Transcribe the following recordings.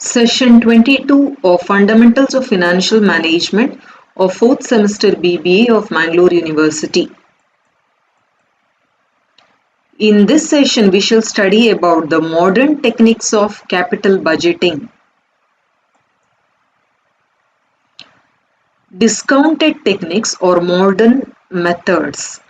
Session 22 of Fundamentals of Financial Management of 4th semester BBA of Mangalore University. In this session, we shall study about the modern techniques of capital budgeting. Discounted techniques or modern methods.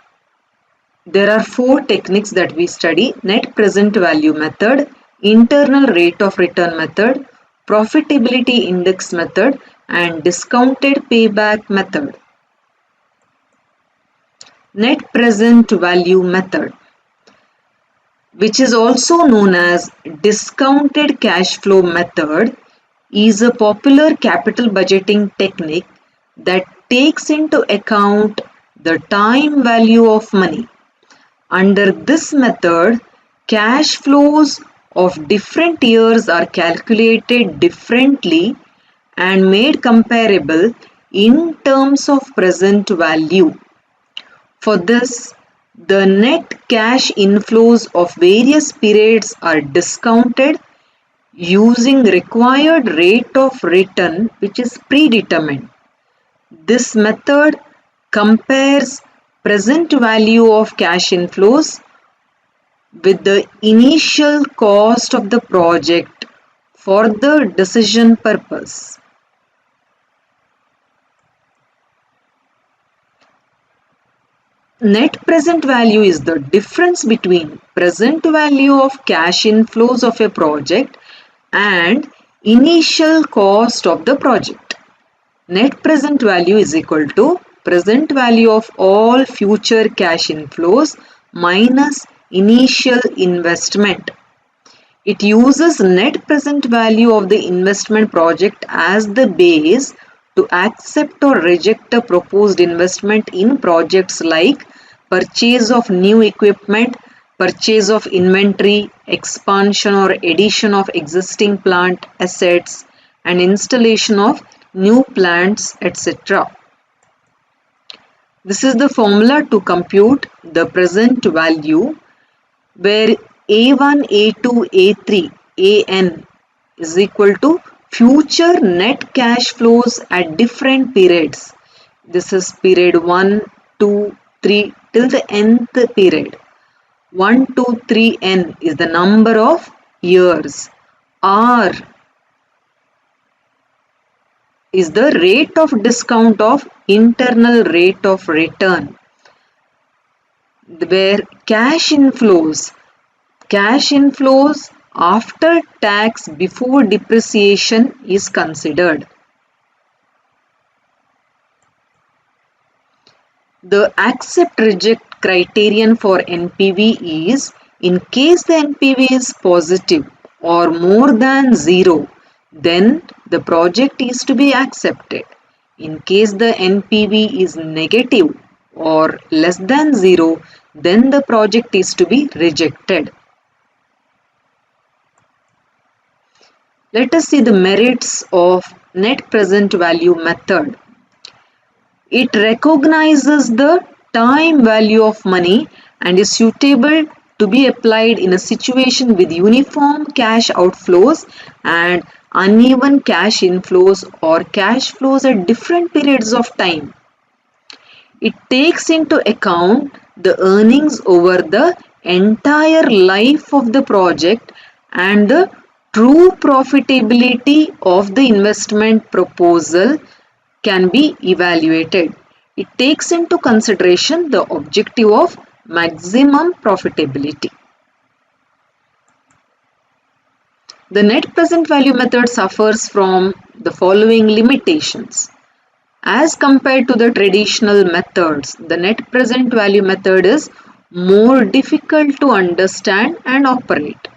There are 4 techniques that we study: net present value method, internal rate of return method, profitability index method, and discounted payback method. Net present value method, which is also known as discounted cash flow method, is a popular capital budgeting technique that takes into account the time value of money. Under this method, cash flows of different years are calculated differently and made comparable in terms of present value. For this, the net cash inflows of various periods are discounted using required rate of return, which is predetermined. This method compares present value of cash inflows with the initial cost of the project for the decision purpose. Net present value is the difference between present value of cash inflows of a project and initial cost of the project. Net present value is equal to present value of all future cash inflows minus initial investment. It uses net present value of the investment project as the base to accept or reject a proposed investment in projects like purchase of new equipment, purchase of inventory, expansion or addition of existing plant assets, and installation of new plants, etc. This is the formula to compute the present value, where A1, A2, A3, AN is equal to future net cash flows at different periods. This is period 1, 2, 3 till the nth period. 1, 2, 3, n is the number of years. R is the rate of discount of internal rate of return, where cash inflows after tax before depreciation is considered. The accept-reject criterion for NPV is: in case the NPV is positive or more than 0, then the project is to be accepted. In case the NPV is negative or less than 0, then the project is to be rejected. Let us see the merits of net present value method. It recognizes the time value of money and is suitable to be applied in a situation with uniform cash outflows and uneven cash inflows or cash flows at different periods of time. It takes into account the earnings over the entire life of the project and the true profitability of the investment proposal can be evaluated. It takes into consideration the objective of maximum profitability. The net present value method suffers from the following limitations. As compared to the traditional methods, the net present value method is more difficult to understand and operate.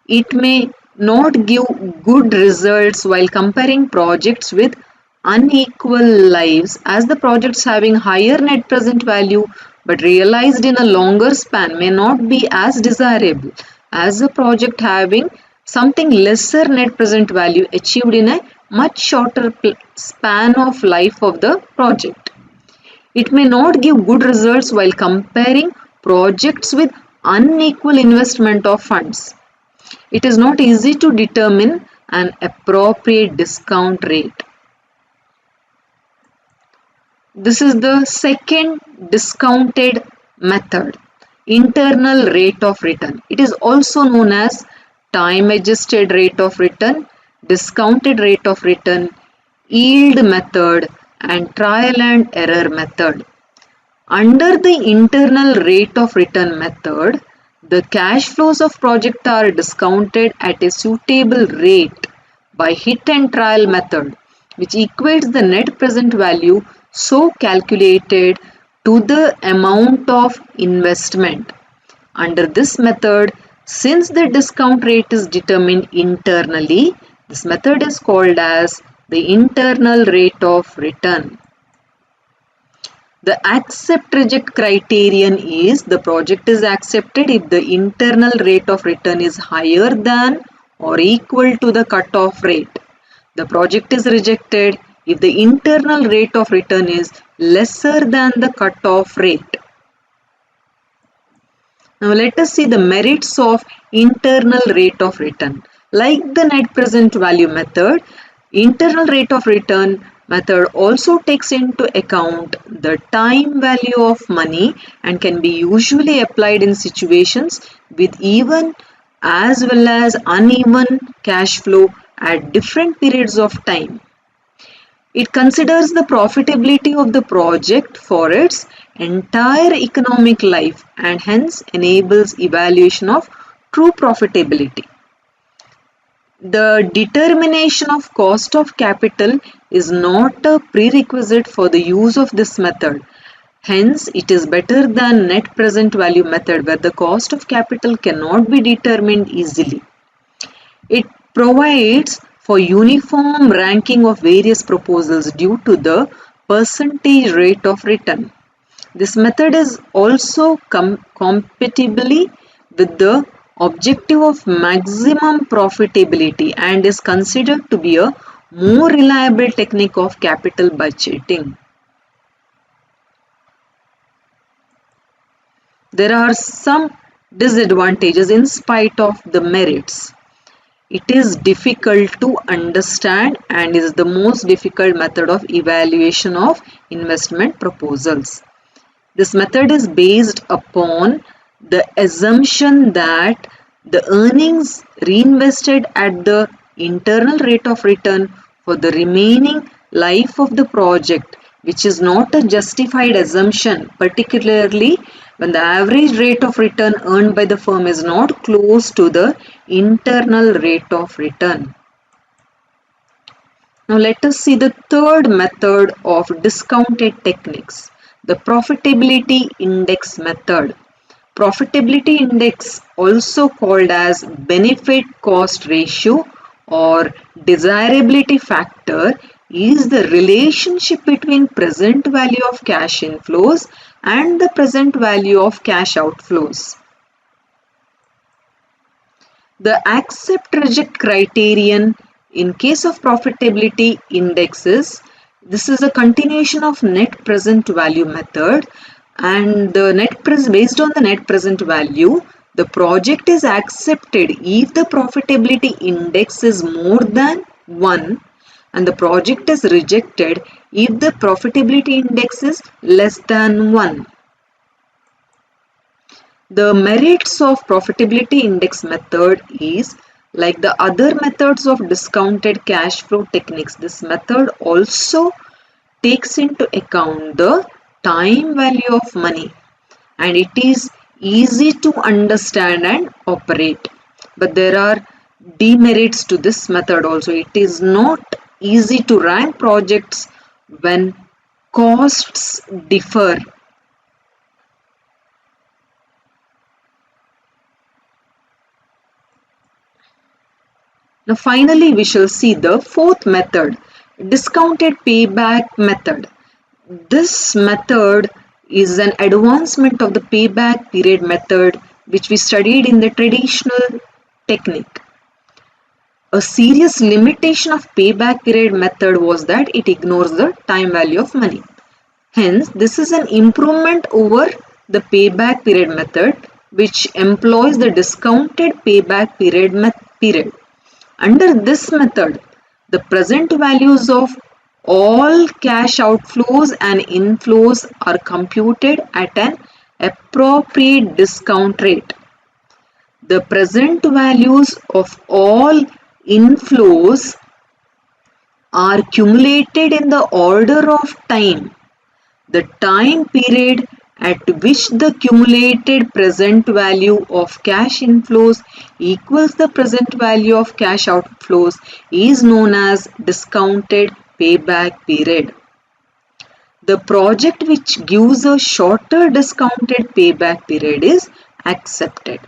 It may not give good results while comparing projects with unequal lives, as the projects having higher net present value but realized in a longer span may not be as desirable as a project having something lesser net present value achieved in a much shorter span of life of the project. It may not give good results while comparing projects with unequal investment of funds. It is not easy to determine an appropriate discount rate. This is the second discounted method, internal rate of return. It is also known as time adjusted rate of return, discounted rate of return, yield method, and trial and error method. Under the internal rate of return method, the cash flows of project are discounted at a suitable rate by hit and trial method, which equates the net present value so calculated to the amount of investment. Under this method, since the discount rate is determined internally, this method is called as the internal rate of return. The accept reject criterion is the project is accepted if the internal rate of return is higher than or equal to the cutoff rate. The project is rejected if the internal rate of return is lesser than the cutoff rate. Now let us see the merits of internal rate of return. Like the net present value method, internal rate of return method also takes into account the time value of money and can be usually applied in situations with even as well as uneven cash flow at different periods of time. It considers the profitability of the project for its entire economic life and hence enables evaluation of true profitability. The determination of cost of capital is not a prerequisite for the use of this method. Hence, it is better than net present value method where the cost of capital cannot be determined easily. It provides for uniform ranking of various proposals due to the percentage rate of return. This method is also compatibly with the objective of maximum profitability and is considered to be a more reliable technique of capital budgeting. There are some disadvantages in spite of the merits. It is difficult to understand and is the most difficult method of evaluation of investment proposals. This method is based upon the assumption that the earnings reinvested at the internal rate of return for the remaining life of the project, which is not a justified assumption, particularly when the average rate of return earned by the firm is not close to the internal rate of return. Now let us see the third method of discounted techniques, the profitability index method. Profitability index, also called as benefit cost ratio or desirability factor, is the relationship between present value of cash inflows and the present value of cash outflows. The accept reject criterion in case of profitability indexes, this is a continuation of net present value method, and the based on the net present value, the project is accepted if the profitability index is more than 1 and the project is rejected if the profitability index is less than 1. The merits of profitability index method is like the other methods of discounted cash flow techniques. This method also takes into account the time value of money and it is easy to understand and operate. But there are demerits to this method also. It is not easy to rank projects when costs differ. Now finally we shall see the fourth method, discounted payback method. This method is an advancement of the payback period method which we studied in the traditional technique. A serious limitation of payback period method was that it ignores the time value of money. Hence, this is an improvement over the payback period method which employs the discounted payback period. Under this method, the present values of all cash outflows and inflows are computed at an appropriate discount rate. The present values of all inflows are cumulated in the order of time. The time period at which the cumulated present value of cash inflows equals the present value of cash outflows is known as discounted payback period. The project which gives a shorter discounted payback period is accepted.